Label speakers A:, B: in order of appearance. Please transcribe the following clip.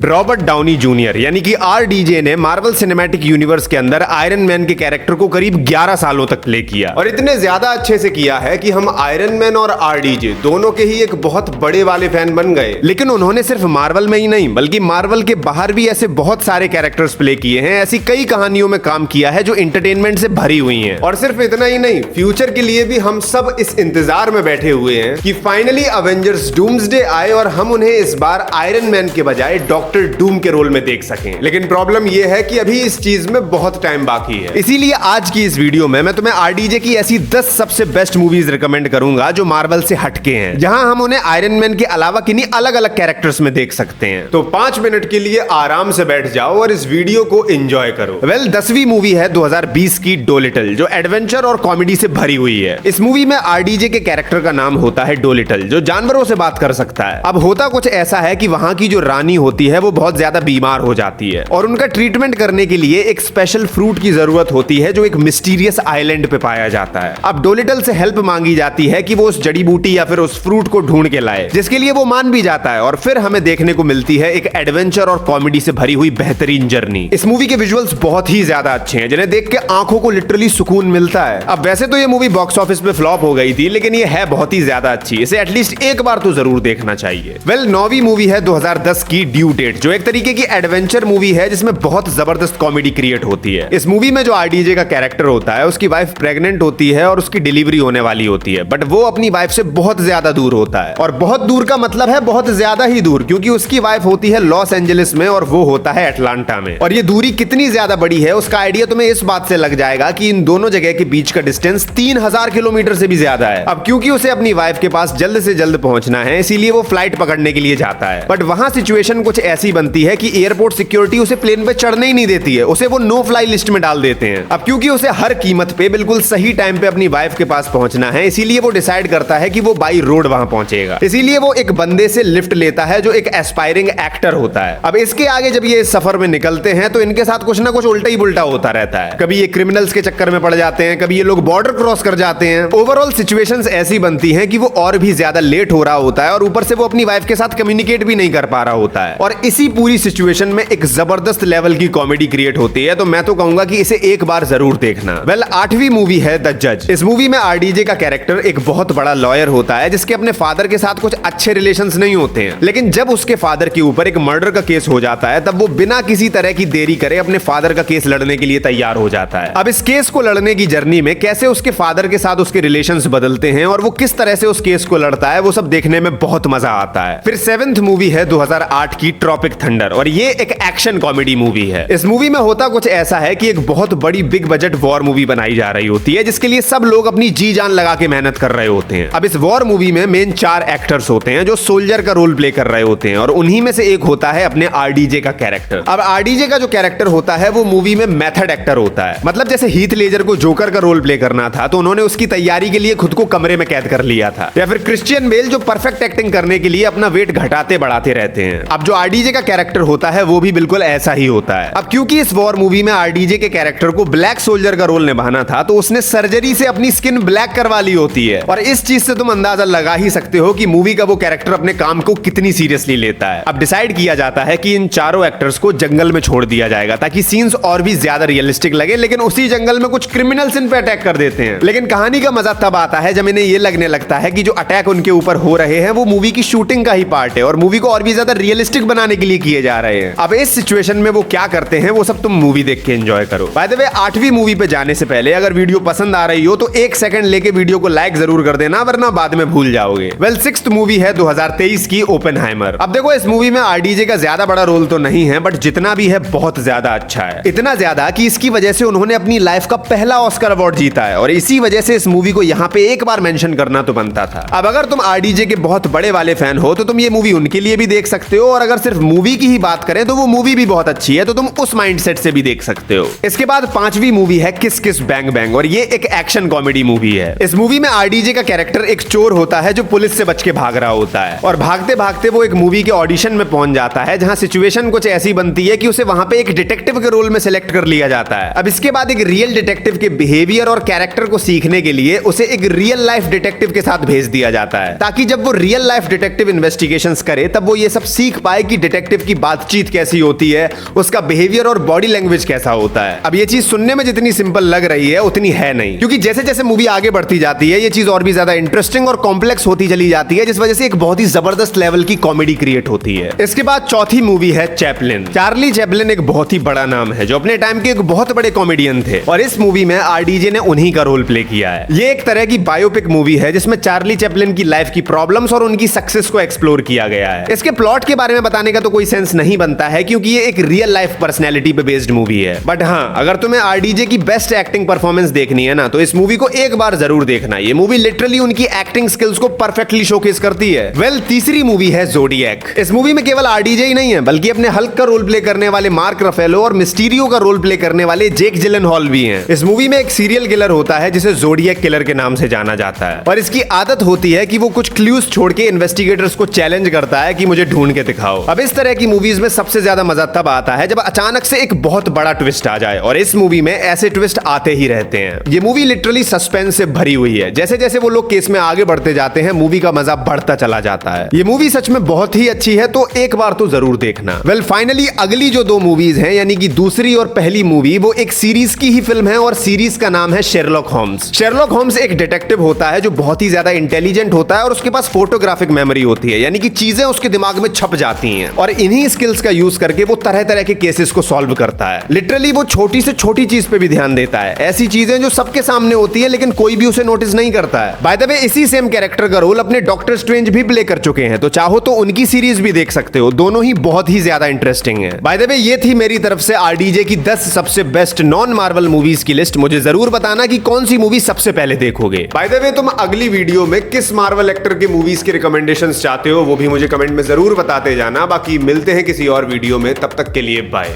A: Robert Downey junior यानी कि RDJ ने मार्वल सिनेमैटिक यूनिवर्स के अंदर आयरन मैन के कैरेक्टर को करीब 11 सालों तक प्ले किया और इतने ज्यादा अच्छे से किया है कि हम आयरन मैन और RDJ दोनों के ही एक बहुत बड़े वाले फैन बन गए। लेकिन उन्होंने सिर्फ मार्वल में ही नहीं बल्कि मार्वल के बाहर भी ऐसे बहुत सारे कैरेक्टर्स प्ले किए हैं, ऐसी कई कहानियों में काम किया है जो एंटरटेनमेंट से भरी हुई हैं। और सिर्फ इतना ही नहीं, फ्यूचर के लिए भी हम सब इस इंतजार में बैठे हुए हैं कि फाइनली अवेंजर्स डूम्सडे आए और हम उन्हें इस बार आयरन मैन के बजाय डॉक्टर डूम के रोल में देख सकें। लेकिन प्रॉब्लम यह है कि अभी इस चीज में बहुत टाइम बाकी है। इसीलिए आज की इस वीडियो में मैं तुम्हें RDJ की ऐसी 10 सबसे बेस्ट मूवीज रिकमेंड करूंगा जो मार्वल से हटके हैं, जहां हम उन्हें आयरन मैन के अलावा किन्हीं अलग अलग कैरेक्टर्स में देख सकते हैं। तो 5 मिनट के लिए आराम से बैठ जाओ और इस वीडियो को एंजॉय करो। 10वीं मूवी है 2020 की डोलिटल, जो एडवेंचर और कॉमेडी से भरी हुई है। इस मूवी में RDJ के कैरेक्टर का नाम होता है डोलिटल, जो जानवरों से बात कर सकता है। अब होता कुछ ऐसा है कि वहां की जो रानी होती है वो बहुत ज्यादा बीमार हो जाती है और उनका ट्रीटमेंट करने के लिए एक स्पेशल फ्रूट की जरूरत होती है जो एक मिस्टीरियस आइलैंड पे पाया जाता है। अब डोलिटल से हेल्प मांगी जाती है कि वो उस जड़ी बूटी या फिर उस फ्रूट को ढूंढ के लाए, जिसके लिए वो मान भी जाता है और फिर हमें देखने को मिलती है एक एडवेंचर और कॉमेडी से भरी हुई बेहतरीन जर्नी। इस मूवी के विजुअल्स बहुत ही ज्यादा अच्छे हैं, जिन्हें देख के आंखों को लिटरली सुकून मिलता है। अब वैसे तो ये मूवी बॉक्स ऑफिस पे फ्लॉप हो गई थी, लेकिन ये है बहुत ही ज्यादा अच्छी, इसे एटलीस्ट एक बार तो जरूर देखना चाहिए। 9वीं मूवी है 2010 की ड्यू डेट, जो एक तरीके की एडवेंचर मूवी है जिसमें बहुत जबरदस्त कॉमेडी क्रिएट होती है। इस मूवी में जो RDJ का कैरेक्टर होता है, उसकी वाइफ प्रेग्नेंट होती है और उसकी डिलीवरी होने वाली होती है, बट वो अपनी वाइफ से बहुत ज्यादा दूर होता है। और बहुत दूर का मतलब है बहुत ज्यादा ही दूर, क्योंकि उसकी वाइफ होती है लॉस एंजलिस में और वो होता है अटलांटा में। और ये दूरी कितनी ज्यादा बड़ी है उसका आइडिया तुम्हें इस बात से लग जाएगा कि इन दोनों जगह के बीच का डिस्टेंस 3000 किलोमीटर से भी ज्यादा है। अब क्योंकि उसे अपनी वाइफ के पास जल्द से जल्द पहुंचना है, इसीलिए वो फ्लाइट पकड़ने के लिए जाता है। बट वहां सिचुएशन कुछ ऐसी बनती है कि एयरपोर्ट सिक्योरिटी उसे प्लेन पे चढ़ने ही नहीं देती है, उसे वो नो फ्लाई लिस्ट में डाल देते हैं। अब क्योंकि उसे हर कीमत पे बिल्कुल सही टाइम पे अपनी वाइफ के पास पहुंचना है, इसीलिए वो डिसाइड करता है कि वो बाई रोड वहां पहुंचेगा। इसीलिए वो एक बंदे से लिफ्ट लेता है जो एक एस्पायरिंग एक्टर होता है। अब इसके आगे जब ये इस सफर में निकलते हैं तो इनके साथ कुछ ना कुछ उल्टा ही बुल्टा होता रहता है। कभी ये क्रिमिनल्स के चक्कर में पड़ जाते हैं, कभी ये लोग बॉर्डर क्रॉस कर जाते हैं। ओवरऑल सिचुएशंस ऐसी बनती हैं कि वो और भी ज्यादा लेट हो रहा होता है और ऊपर से वो अपनी वाइफ के साथ कम्युनिकेट भी नहीं कर पा रहा होता है। और इसी पूरी सिचुएशन में एक जबरदस्त लेवल की कॉमेडी क्रिएट होती है, तो मैं तो कहूंगा कि इसे एक बार जरूर देखना। 8वीं मूवी है द जज। इस मूवी में RDJ का कैरेक्टर एक बहुत बड़ा लॉयर होता है जिसके अपने फादर के साथ कुछ अच्छे रिलेशंस नहीं होते हैं, लेकिन जब उसके फादर के ऊपर एक मर्डर का केस हो जाता है तब वो बिना किसी तरह की देरी करे अपने फादर का केस लड़ने के लिए तैयार हो जाता है। अब इस केस को लड़ने की जर्नी में कैसे उसके फादर के साथ उसके रिलेशंस बदलते हैं और वो किस तरह से उस केस को लड़ता है, वो सब देखने में बहुत मजा आता है। फिर 7th मूवी है 2008 की ट्रॉपिक थंडर, और ये एक एक्शन कॉमेडी मूवी है। इस मूवी में होता कुछ ऐसा है कि एक बहुत बड़ी बिग बजट वॉर मूवी बनाई जा रही होती है, जिसके लिए सब लोग अपनी जी जान लगा के मेहनत कर रहे होते हैं। अब इस वॉर मूवी में मेन 4 एक्टर्स होते हैं जो सोल्जर का रोल प्ले कर रहे होते हैं, और उन्हीं में से एक होता है अपने RDJ का कैरेक्टर। अब RDJ का जो कैरेक्टर होता है वो मूवी में मेथड एक्टर होता है, मतलब जैसे हीथ लेजर को जोकर का रोल प्ले करना था तो उन्होंने उसकी तैयारी के लिए खुद को कमरे में कैद कर लिया था, या फिर क्रिश्चियन बेल जो परफेक्ट एक्टिंग करने के लिए अपना वेट घटाते बढ़ाते रहते हैं। अब जो RDJ का कैरेक्टर होता है वो भी बिल्कुल ऐसा ही होता है। अब क्योंकि इस वॉर मूवी में RDJ के कैरेक्टर को ब्लैक सोल्जर का रोल निभाना था तो उसने सर्जरी से अपनी स्किन ब्लैक करवा ली होती है, और इस चीज से तुम अंदाजा लगा ही सकते हो कि मूवी का वो कैरेक्टर अपने काम को कितनी सीरियसली लेता है। अब डिसाइड किया जाता है कि इन चारों एक्टर्स को जंगल में छोड़ दिया जाएगा ताकि सीन्स और भी ज्यादा रियलिस्टिक लगे, लेकिन उसी जंगल में कुछ क्रिमिनल्स इन पे अटैक कर देते हैं। लेकिन कहानी का मजा तब आता है जब इन्हें ये लगने लगता है कि जो अटैक उनके ऊपर हो रहे हैं वो मूवी की शूटिंग का ही पार्ट है और मूवी को और भी ज्यादा रियलिस्टिक बनाने के लिए किए जा रहे हैं। अब इस सिचुएशन में वो क्या करते हैं वो सब तुम मूवी देख के एंजॉय करो। बाय द वे 8वीं मूवी पे जाने से पहले अगर वीडियो पसंद आ रही हो तो 1 सेकंड लेके वीडियो को लाइक जरूर कर देना, वरना बाद में भूल जाओगे। 6th मूवी है 2023 की ओपेनहाइमर। अब देखो इस मूवी में RDJ का ज्यादा बड़ा रोल तो नहीं है, बट जितना भी है बहुत ज्यादा अच्छा है। इतना ज्यादा कि इसकी वजह से उन्होंने अपनी लाइफ का पहला ऑस्कर अवार्ड जीता है, और इसी वजह से इस मूवी को यहाँ पे एक बार मेंशन करना तो बनता था। अब अगर तुम RDJ के बहुत बड़े वाले फैन हो तो तुम ये मूवी उनके लिए भी देख सकते हो, और अगर सिर्फ मूवी की ही बात करें तो वो मूवी भी बहुत अच्छी है, तो तुम उस माइंडसेट से भी देख सकते हो। इसके बाद 5वीं मूवी है किस किस बैंग बैंग, और ये एक एक्शन कॉमेडी मूवी है। इस मूवी में RDJ का कैरेक्टर एक चोर होता है जो पुलिस से बच के भाग रहा होता है, और भागते भागते वो एक मूवी के ऑडिशन में पहुंच जाता है जहां सिचुएशन कुछ ऐसी बनती है कि उसे वहां पे एक डिटेक्टिव के रोल में सिलेक्ट कर लिया जाता है। अब इसके बाद एक रियल डिटेक्टिव के बिहेवियर और कैरेक्टर को सीखने के लिए उसे एक रियल लाइफ डिटेक्टिव के साथ भेज दिया जाता है, ताकि जब वो रियल लाइफ डिटेक्टिव इन्वेस्टिगेशंस करे तब वो ये सब सीख पाए कि डिटेक्टिव की बातचीत कैसी होती है, उसका बिहेवियर और बॉडी लैंग्वेज कैसा होता है। अब ये चीज सुनने में जितनी सिंपल लग रही है उतनी है नहीं, क्योंकि जैसे जैसे मूवी आगे बढ़ती जाती है ये चीज और भी ज्यादा इंटरेस्टिंग और कॉम्प्लेक्स होती चली जाती है, जिस वजह से एक बहुत ही जबरदस्त लेवल की कॉमेडी क्रिएट होती है। इसके बाद चौथी मूवी है चैपलिन। चार्ली चैपलिन एक बहुत ही बड़ा नाम है जो अपने टाइम के एक बहुत बड़े कॉमेडियन थे, और इस मूवी में आरडीजे ने उन्हीं का रोल प्ले किया है। ये एक तरह की बायोपिक मूवी है जिसमें चार्ली चैपलिन की लाइफ की प्रॉब्लम्स और उनकी सक्सेस को एक्सप्लोर किया गया है। इसके प्लॉट के बारे में बताने का तो कोई सेंस नहीं बनता है, क्योंकि ये एक रियल लाइफ पर्सनैलिटी पे बेस्ड मूवी है। बट हाँ, अगर तुम्हें आरडीजे की बेस्ट एक्टिंग परफॉर्मेंस देखनी है ना, तो इस मूवी को एक बार जरूर देखना। ये मूवी लिटरली उनकी एक्टिंग स्किल्स को परफेक्टली शोकेस करती है। वेल, तीसरी मूवी है ज़ोडिएक। इस मूवी में केवल आरडीजे ही नहीं है, बल्कि अपने हल्क का रोल प्ले करने वाले मार्क रफेलो और मिस्टीरियो का रोल प्ले करने वाले जेक जिलेनहॉल भी हैं। इस मूवी में एक सीरियल किलर होता है जिसे ज़ोडिएक किलर के नाम से जाना जाता है, और इसकी आदत होती है कि वो कुछ क्लूज छोड़ के इन्वेस्टिगेटर्स को चैलेंज करता है कि मुझे ढूंढ के दिखाओ। अब इस तरह की मूवीज में सबसे ज्यादा मजा तब आता है जब अचानक से एक बहुत बड़ा ट्विस्ट आ जाए, और इस मूवी में ऐसे ट्विस्ट आते ही रहते हैं। ये मूवी लिटरली सस्पेंस से भरी हुई है। जैसे जैसे वो लोग केस में आगे बढ़ते जाते हैं, मूवी का मजा बढ़ता चला जाता है। ये मूवी सच में बहुत ही अच्छी है, तो एक बार तो जरूर देखना। वेल, फाइनली अगली जो दो मूवीज हैं, यानी कि दूसरी और पहली मूवी, वो एक सीरीज की ही फिल्म है, और सीरीज का नाम है शेरलॉक होम्स। शेरलॉक होम्स एक डिटेक्टिव होता है जो बहुत ही ज्यादा इंटेलिजेंट होता है, और उसके पास फोटोग्राफिक मेमोरी होती है, यानी कि चीजें उसके दिमाग में छप जाती हैं, और इन्हीं स्किल्स का यूज करके वो तरह तरह के केसेस को सॉल्व करता है। लिटरली वो छोटी से छोटी चीज पे भी ध्यान देता है, ऐसी चीजें जो सबके सामने होती है लेकिन कोई भी उसे नोटिस नहीं करता है। बाय द वे, इसी सेम कैरेक्टर का रोल अपने डॉक्टर स्ट्रेंज भी प्ले कर चुके हैं, तो चाहो तो उनकी सीरीज भी देख सकते हो। दोनों ही बहुत ही ज्यादा इंटरेस्टिंग है। बाय द वे, ये थी मेरी तरफ से आरडीजे की 10 सबसे बेस्ट नॉन मार्वल मूवीज की लिस्ट। मुझे जरूर बताना कि कौन सी मूवी सबसे पहले देखोगे। बाय द वे, तुम अगली वीडियो में किस मार्वल एक्टर के मूवीज के रिकमेंडेशंस चाहते हो वो भी मुझे कमेंट में जरूर बताते जाना। बाकी मिलते हैं किसी और वीडियो में, तब तक के लिए बाय।